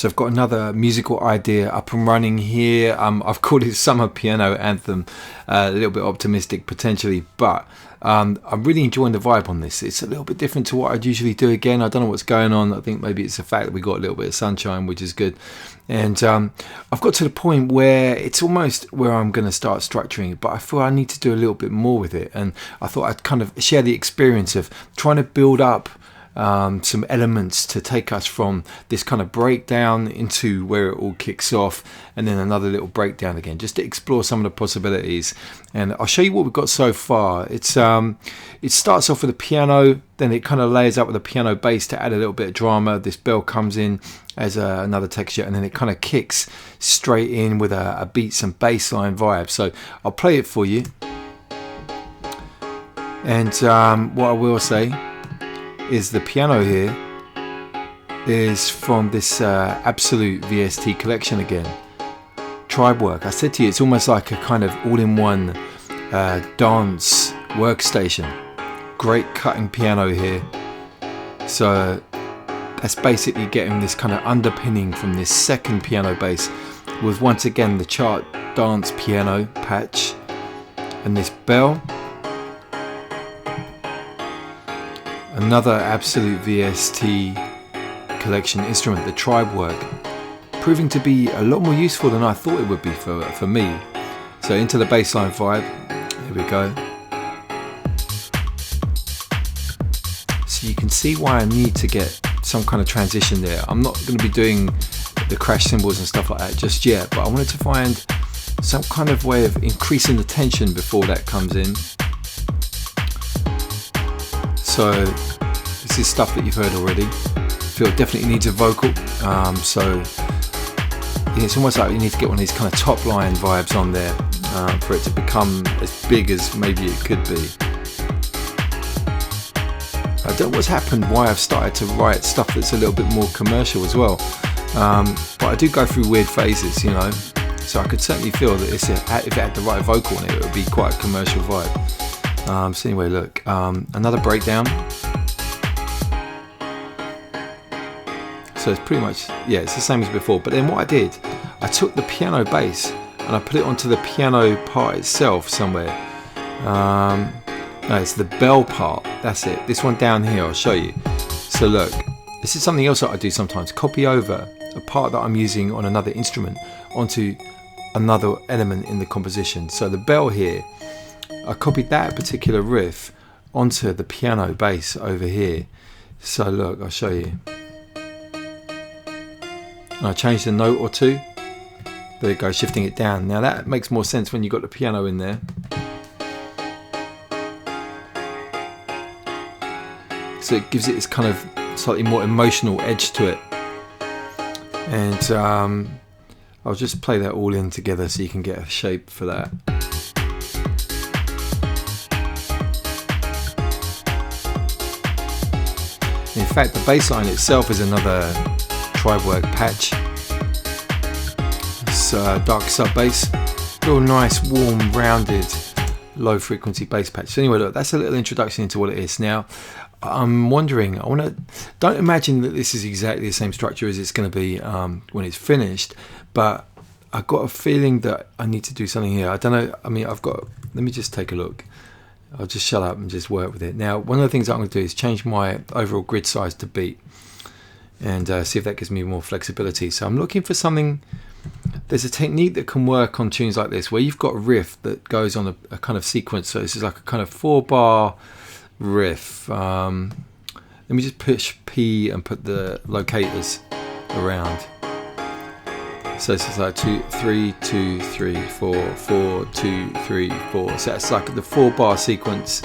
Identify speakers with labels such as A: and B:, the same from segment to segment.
A: So I've got another musical idea up and running here. I've called it Summer Piano Anthem, a little bit optimistic potentially, but I'm really enjoying the vibe on this. It's a little bit different to what I'd usually do. Again, I don't know what's going on. I think maybe it's the fact that we got a little bit of sunshine, which is good. And I've got to the point where it's almost where I'm going to start structuring it, but I feel I need to do a little bit more with it. And I thought I'd kind of share the experience of trying to build up some elements to take us from this kind of breakdown into where it all kicks off, and then another little breakdown again, just to explore some of the possibilities. And I'll show you what we've got so far. It starts off with a piano, then it kind of layers up with a piano bass to add a little bit of drama. This bell comes in as another texture, and then it kind of kicks straight in with a beats and bass line vibe. So I'll play it for you. And what I will say is the piano here is from this Absolute VST collection again. Tribe work. I said to you, it's almost like a kind of all-in-one dance workstation. Great cutting piano here. So that's basically getting this kind of underpinning from this second piano bass with once again the chart dance piano patch and this bell. Another Absolute VST collection instrument, the Tribe work, proving to be a lot more useful than I thought it would be for me. So into the bassline vibe, here we go. So you can see why I need to get some kind of transition there. I'm not going to be doing the crash cymbals and stuff like that just yet, but I wanted to find some kind of way of increasing the tension before that comes in. So this is stuff that you've heard already. I feel it definitely needs a vocal. So yeah, it's almost like you need to get one of these kind of top line vibes on there for it to become as big as maybe it could be. I don't know what's happened, why I've started to write stuff that's a little bit more commercial as well. But I do go through weird phases, you know. So I could certainly feel that if it had the right vocal on it, it would be quite a commercial vibe. So anyway, look, another breakdown. So it's pretty much, yeah, it's the same as before. But then what I did, I took the piano bass and I put it onto the piano part itself somewhere. No, it's the bell part. That's it. This one down here, I'll show you. So look, this is something else that I do sometimes. Copy over a part that I'm using on another instrument onto another element in the composition. So the bell here, I copied that particular riff onto the piano bass over here. So look, I'll show you. And I changed a note or two. There we go, shifting it down. Now that makes more sense when you've got the piano in there. So it gives it this kind of slightly more emotional edge to it. And I'll just play that all in together so you can get a shape for that. In fact, the bass line itself is another Tribe work patch. It's dark sub bass, real nice, warm, rounded, low frequency bass patch. So anyway, look, that's a little introduction into what it is. Now, I'm wondering, don't imagine that this is exactly the same structure as it's going to be when it's finished, but I've got a feeling that I need to do something here. I don't know, I mean, let me just take a look. I'll just shut up and just work with it. Now, one of the things I'm going to do is change my overall grid size to beat and see if that gives me more flexibility. So I'm looking for something. There's a technique that can work on tunes like this where you've got a riff that goes on a kind of sequence. So this is like a kind of 4-bar riff. Let me just push P and put the locators around. So this is like 2, 3, 2, 3, 4, 4, 2, 3, 4. So that's like the 4-bar sequence.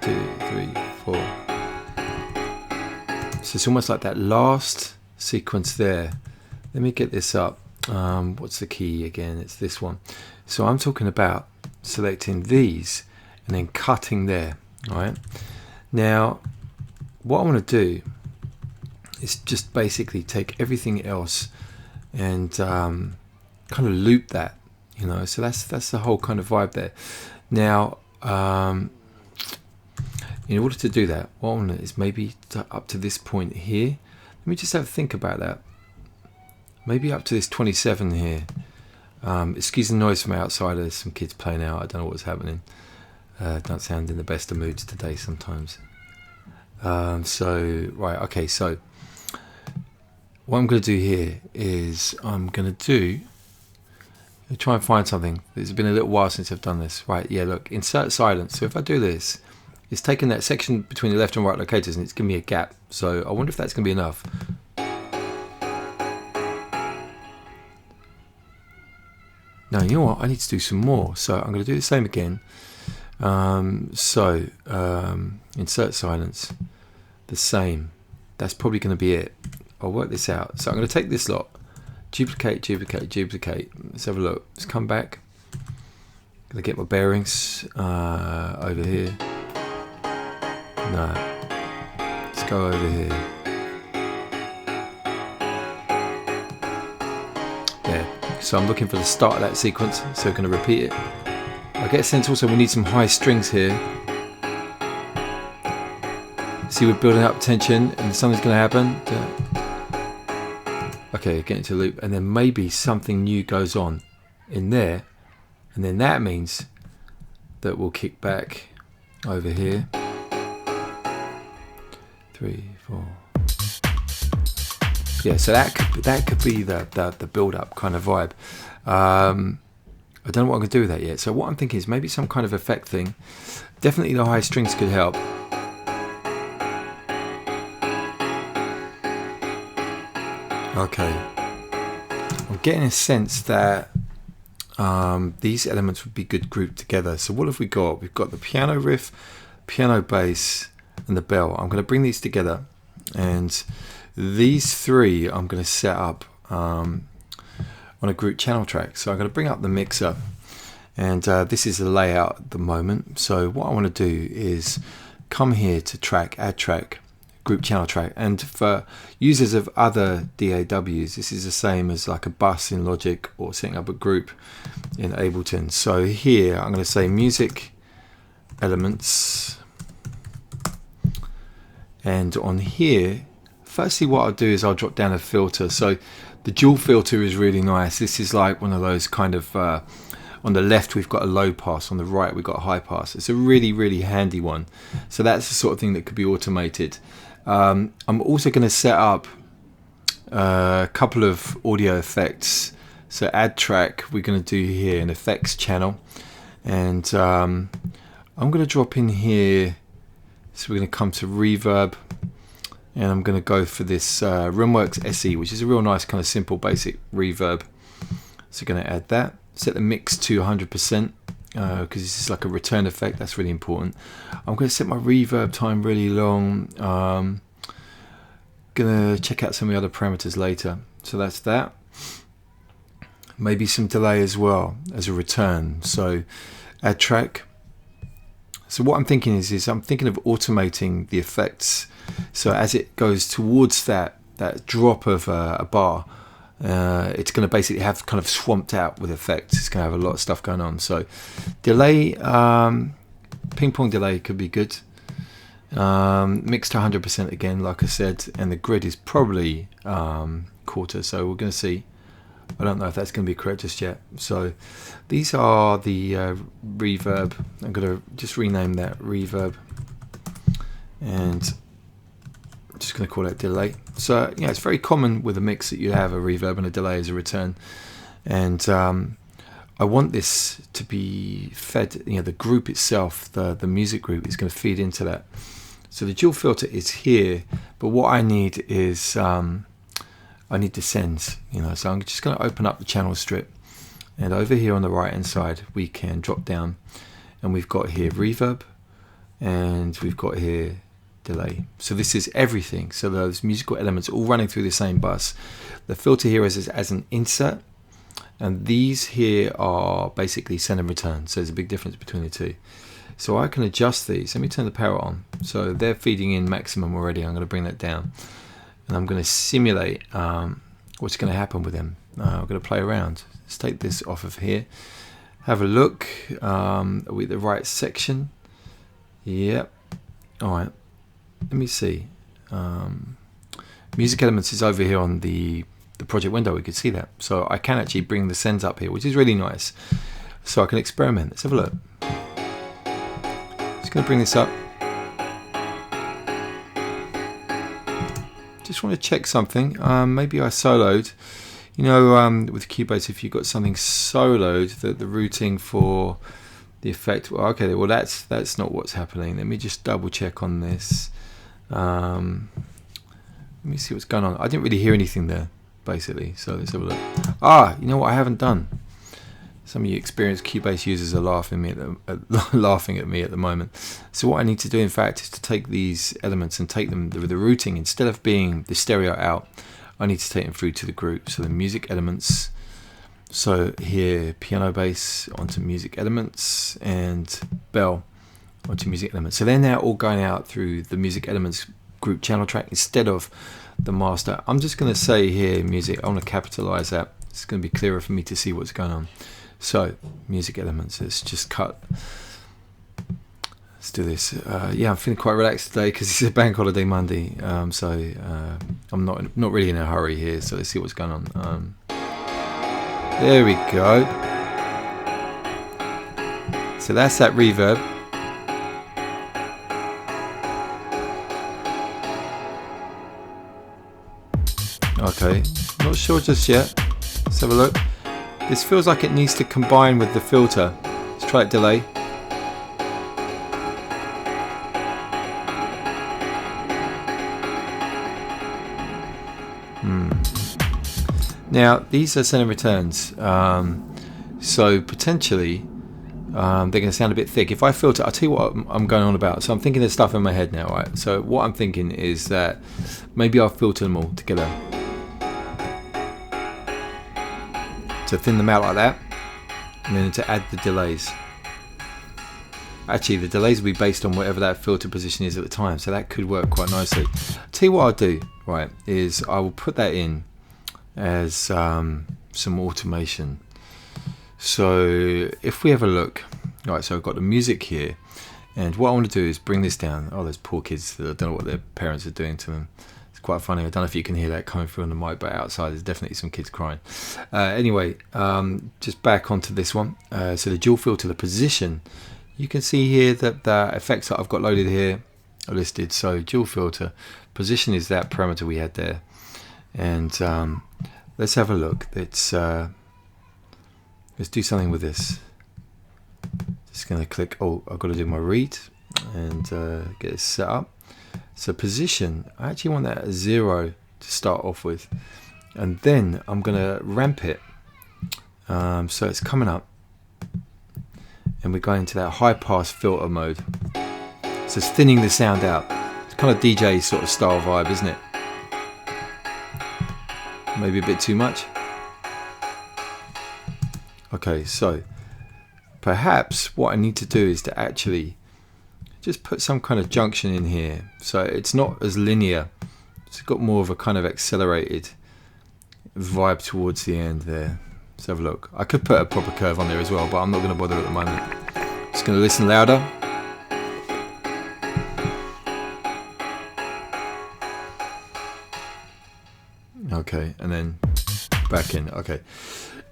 A: 2, 3, 4. So it's almost like that last sequence there. Let me get this up. What's the key again? It's this one. So I'm talking about selecting these and then cutting there. All right. Now, what I want to do is just basically take everything else and kind of loop that, you know. So that's the whole kind of vibe there. Now, in order to do that, what I want is maybe up to this point here, Let me just have a think about that. Maybe up to this 27 here. Excuse the noise from outside. There's some kids playing out. I don't know what's happening. Don't sound in the best of moods today sometimes. So right, okay, so what I'm going to do here is I'm going to try and find something. It's been a little while since I've done this. Right, yeah, look, insert silence. So if I do this, it's taking that section between the left and right locators and it's giving me a gap. So I wonder if that's going to be enough. Now, you know what? I need to do some more. So I'm going to do the same again. Insert silence. The same. That's probably going to be it. I'll work this out. So I'm going to take this lot. Duplicate, duplicate, duplicate. Let's have a look. Let's come back. Going to get my bearings over here. No. Let's go over here. There. So I'm looking for the start of that sequence. So we're going to repeat it. I get a sense also we need some high strings here. See, we're building up tension and something's going to happen. Okay, get into loop, and then maybe something new goes on in there, and then that means that we'll kick back over here. 3, 4. Yeah, so that could be the build-up kind of vibe. I don't know what I'm going to do with that yet. So what I'm thinking is maybe some kind of effect thing. Definitely the high strings could help. Okay, I'm getting a sense that these elements would be good grouped together. So what have we got? We've got the piano riff, piano bass, and the bell. I'm going to bring these together, and these three I'm going to set up on a group channel track. So I'm going to bring up the mixer, and this is the layout at the moment. So what I want to do is come here to track, add track, group channel track, and for users of other DAWs this is the same as like a bus in Logic or setting up a group in Ableton. So here I'm going to say music elements, and on here firstly what I'll do is I'll drop down a filter. So the dual filter is really nice. This is like one of those kind of on the left we've got a low pass, on the right we've got a high pass. It's a really handy one. So that's the sort of thing that could be automated. I'm also going to set up a couple of audio effects. So add track we're going to do here, an effects channel, and I'm going to drop in here. So we're going to come to reverb, and I'm going to go for this Rimworks SE, which is a real nice kind of simple basic reverb. So we're going to add that, set the mix to 100%. Because this is like a return effect, that's really important. I'm going to set my reverb time really long. Gonna check out some of the other parameters later. So that's that. Maybe some delay as well as a return. So add track. So what I'm thinking is I'm thinking of automating the effects. So as it goes towards that drop of a bar, it's going to basically have kind of swamped out with effects. It's going to have a lot of stuff going on. So delay, ping pong delay could be good. Mixed to 100% again, like I said, and the grid is probably quarter. So we're going to see. I don't know if that's going to be correct just yet. So these are the reverb. I'm going to just rename that reverb, and I'm just going to call it delay. So yeah, it's very common with a mix that you have a reverb and a delay as a return, and I want this to be fed. You know, the group itself, the music group, is going to feed into that. So the dual filter is here, but what I need is I need descends. You know, so I'm just going to open up the channel strip, and over here on the right hand side we can drop down, and we've got here reverb, and we've got here delay. So this is everything. So those musical elements all running through the same bus. The filter here is as an insert, and these here are basically send and return. So there's a big difference between the two. So I can adjust these. Let me turn the power on. So they're feeding in maximum already. I'm going to bring that down, and I'm going to simulate what's going to happen with them. I'm going to play around. Let's take this off of here. Have a look. Are we at the right section? Yep. All right. Let me see. Music Elements is over here on the project window. We could see that, so I can actually bring the sends up here, which is really nice. So I can experiment. Let's have a look. Just going to bring this up. Just want to check something. Maybe I soloed. You know, with Cubase, if you've got something soloed, the routing for the effect. Well, okay, well that's not what's happening. Let me just double check on this. Let me see what's going on. I didn't really hear anything there, basically. So let's have a look. You know what I haven't done? Some of you experienced Cubase users are laughing at me at the moment. So what I need to do, in fact, is to take these elements and take them with the routing. Instead of being the stereo out, I need to take them through to the group. So the music elements. So here, piano bass onto music elements, and bell onto music elements. So they're now all going out through the music elements group channel track instead of the master. I'm just going to say here music. I want to capitalize that. It's going to be clearer for me to see what's going on. So music elements. Let's just cut. Let's do this. Yeah, I'm feeling quite relaxed today because it's a bank holiday Monday. So I'm not really in a hurry here. So let's see what's going on. There we go. So that's that reverb. Okay, not sure just yet. Let's have a look. This feels like it needs to combine with the filter. Let's try it delay. Now these are send and returns, so potentially they're going to sound a bit thick. If I filter, I'll tell you what I'm going on about. So I'm thinking of stuff in my head now, right? So what I'm thinking is that maybe I'll filter them all together. To thin them out like that, and then to add the delays. Actually, the delays will be based on whatever that filter position is at the time, so that could work quite nicely. Tell you what I'll do, right, is I will put that in as some automation. So if we have a look, right, so I've got the music here, and what I want to do is bring this down. Oh, those poor kids, I don't know what their parents are doing to them. It's quite funny. I don't know if you can hear that coming through on the mic, but outside there's definitely some kids crying. Anyway, just back onto this one. So the dual filter, the position, you can see here that the effects that I've got loaded here are listed. So dual filter, position is that parameter we had there. And let's have a look. Let's do something with this. Just going to click. Oh, I've got to do my read and get it set up. So position, I actually want that at 0 to start off with, and then I'm going to ramp it. So it's coming up, and we're going into that high pass filter mode. So it's thinning the sound out. It's kind of DJ sort of style vibe, isn't it? Maybe a bit too much. Okay, so perhaps what I need to do is to actually just put some kind of junction in here, so it's not as linear. It's got more of a kind of accelerated vibe towards the end there. Let's have a look. I could put a proper curve on there as well, but I'm not going to bother at the moment. Just going to listen louder. Okay, and then back in. Okay,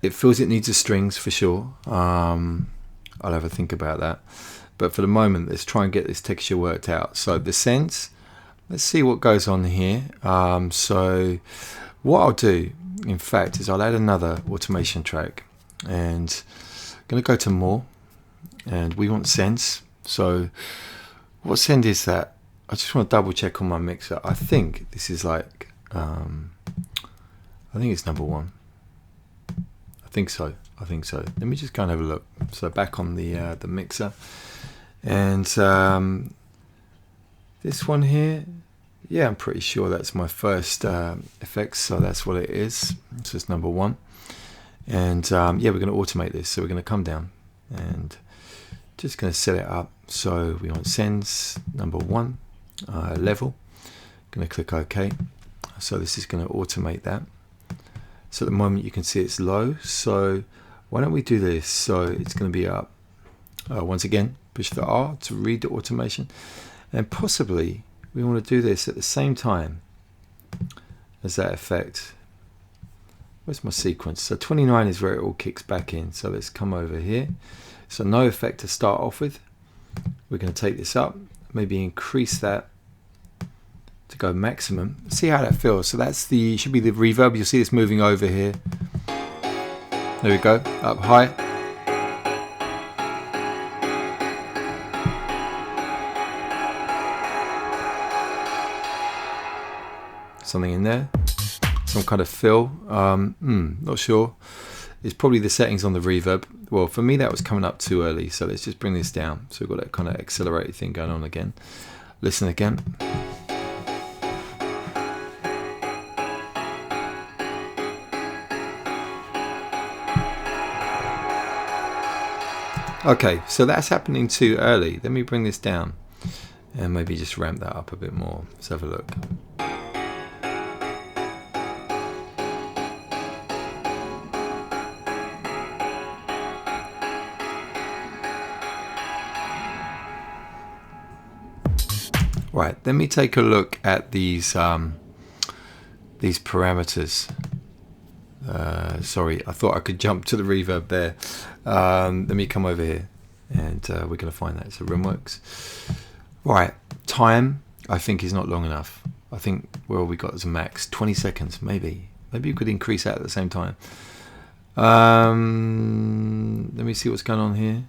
A: it feels it needs the strings for sure. I'll have a think about that. But for the moment, let's try and get this texture worked out. So the sense, let's see what goes on here. So what I'll do, in fact, is I'll add another automation track, and I'm going to go to more, and we want sense. So what send is that? I just want to double check on my mixer. I think this is like, I think it's number 1. I think so. Let me just go and have a look. So back on the mixer. And this one here, yeah, I'm pretty sure that's my first effects, so that's what it is. So it's number 1, and yeah, we're going to automate this. So we're going to come down and just going to set it up. So we want sends number 1 level. Going to click OK. So this is going to automate that. So at the moment you can see it's low. So why don't we do this? So it's going to be up. Once again, push the R to read the automation, and possibly we want to do this at the same time as that effect. Where's my sequence? So 29 is where it all kicks back in. So let's come over here. So no effect to start off with. We're going to take this up, maybe increase that to go maximum. See how that feels. So that's the, should be the reverb. You'll see this moving over here. There we go, up high. Something in there. Some kind of fill, not sure. It's probably the settings on the reverb. Well, for me that was coming up too early, so let's just bring this down. So we've got that kind of accelerated thing going on again. Listen again. Okay, so that's happening too early. Let me bring this down and maybe just ramp that up a bit more. Let's have a look. Right, let me take a look at these parameters. Sorry, I thought I could jump to the reverb there. Let me come over here, and we're going to find that. So RimWorks. Right, time I think is not long enough. I think where we got as a max 20 seconds, maybe. Maybe you could increase that at the same time. Let me see what's going on here.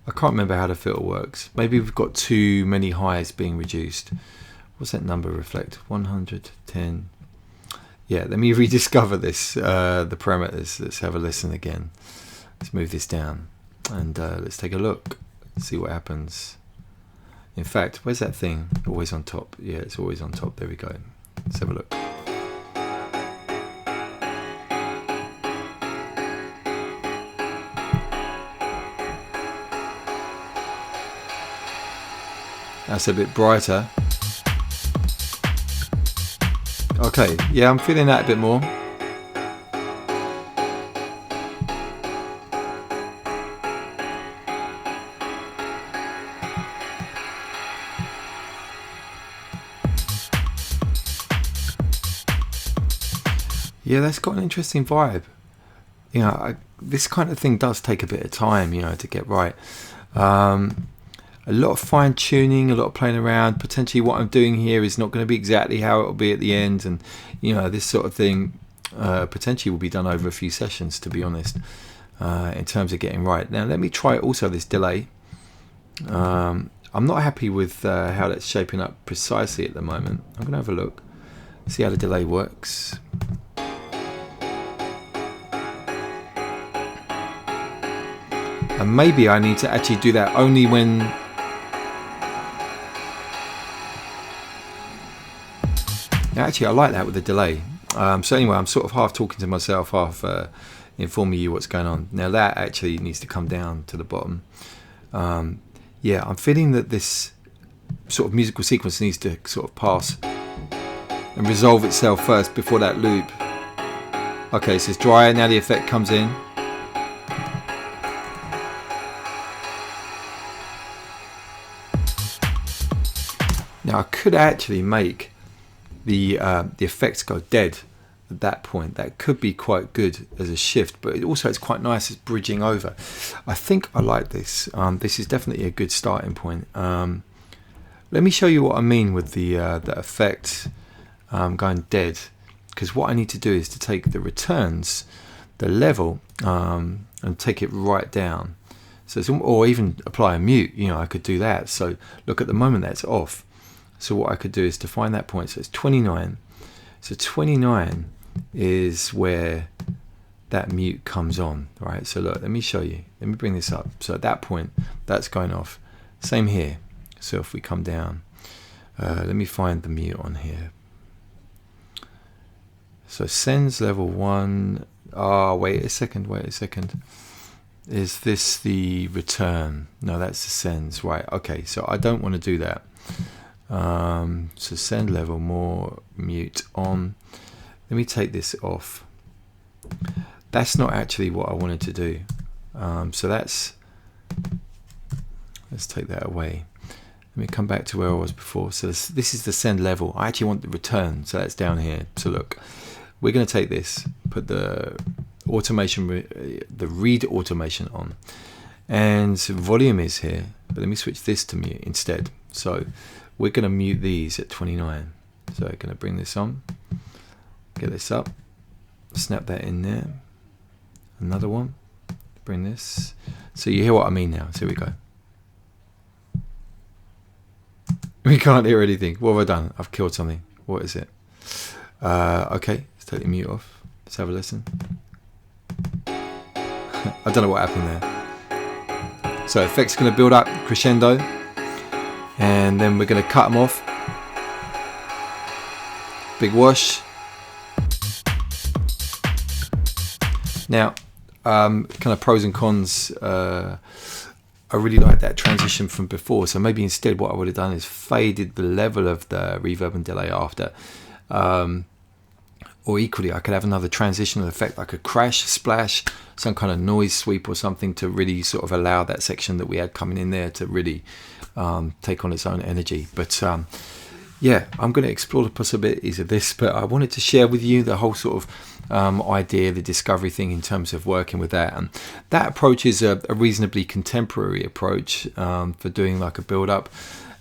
A: I can't remember how the filter works. Maybe we've got too many highs being reduced. What's that number reflect? 110. Yeah, let me rediscover this, the parameters. Let's have a listen again. Let's move this down and let's take a look. See what happens. In fact, where's that thing? Always on top. Yeah, it's always on top. There we go. Let's have a look. That's a bit brighter. Okay, yeah, I'm feeling that a bit more. Yeah, that's got an interesting vibe. You know, this kind of thing does take a bit of time, you know, to get right. A lot of fine tuning, a lot of playing around. Potentially what I'm doing here is not going to be exactly how it will be at the end, and you know, this sort of thing potentially will be done over a few sessions, to be honest, in terms of getting right. Now let me try also this delay. I'm not happy with how that's shaping up precisely at the moment. I'm going to have a look, see how the delay works. And maybe I need to actually do that only when actually I like that with the delay. So anyway, I'm sort of half talking to myself, half informing you what's going on. Now that actually needs to come down to the bottom. Yeah, I'm feeling that this sort of musical sequence needs to sort of pass and resolve itself first before that loop. Okay, so it's drier, now the effect comes in. Now I could actually make the effects go dead at that point. That could be quite good as a shift, but it's quite nice as bridging over. I think I like this. This is definitely a good starting point. Let me show you what I mean with the effect going dead, because what I need to do is to take the returns, the level, and take it right down. So or even apply a mute. You know, I could do that. So look, at the moment that's off. So what I could do is to find that point. So it's 29. So 29 is where that mute comes on, right? So look, let me show you. Let me bring this up. So at that point, that's going off. Same here. So if we come down, let me find the mute on here. So sends level 1. Oh, wait a second. Is this the return? No, that's the sends. Right. Okay. So I don't want to do that. So send level more, mute on. Let me take this off. That's not actually what I wanted to do. So let's take that away. Let me come back to where I was before. So this is the send level. I actually want the return, so that's down here. So look, we're going to take this, put the automation, the read automation on, and volume is here, but let me switch this to mute instead. So we're going to mute these at 29. So I'm going to bring this on, get this up, snap that in there, another one, bring this. So you hear what I mean now. So here we go. We can't hear anything. What have I done? I've killed something. What is it? Okay, let's take the mute off. Let's have a listen. I don't know what happened there. So effects going to build up crescendo, and then we're going to cut them off. Big wash. Now, kind of pros and cons. I really like that transition from before, so maybe instead what I would have done is faded the level of the reverb and delay after, or equally I could have another transitional effect like a crash, splash, some kind of noise sweep or something to really sort of allow that section that we had coming in there to really take on its own energy. But yeah, I'm going to explore the possibilities of this, but I wanted to share with you the whole sort of idea, the discovery thing in terms of working with that. And that approach is a reasonably contemporary approach for doing like a build-up.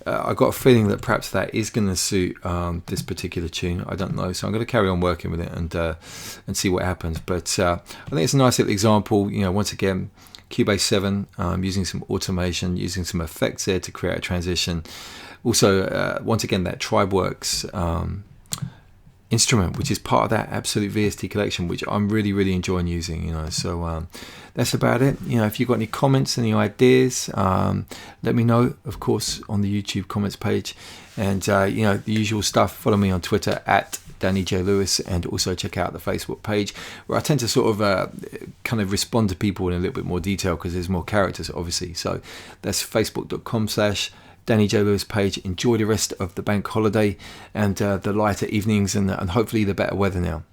A: I got a feeling that perhaps that is going to suit this particular tune. I don't know, so I'm going to carry on working with it and see what happens. But I think it's a nice little example. You know, once again, Cubase 7, using some automation, using some effects there to create a transition. Also, once again, that TribeWorks instrument, which is part of that Absolute VST collection, which I'm really enjoying using. You know, so that's about it. You know, if you've got any comments, any ideas, let me know, of course, on the YouTube comments page. And you know, the usual stuff. Follow me on Twitter at Danny J. Lewis, and also check out the Facebook page, where I tend to sort of kind of respond to people in a little bit more detail because there's more characters, obviously. So that's facebook.com/Danny J. Lewis page. Enjoy the rest of the bank holiday and the lighter evenings and hopefully the better weather now.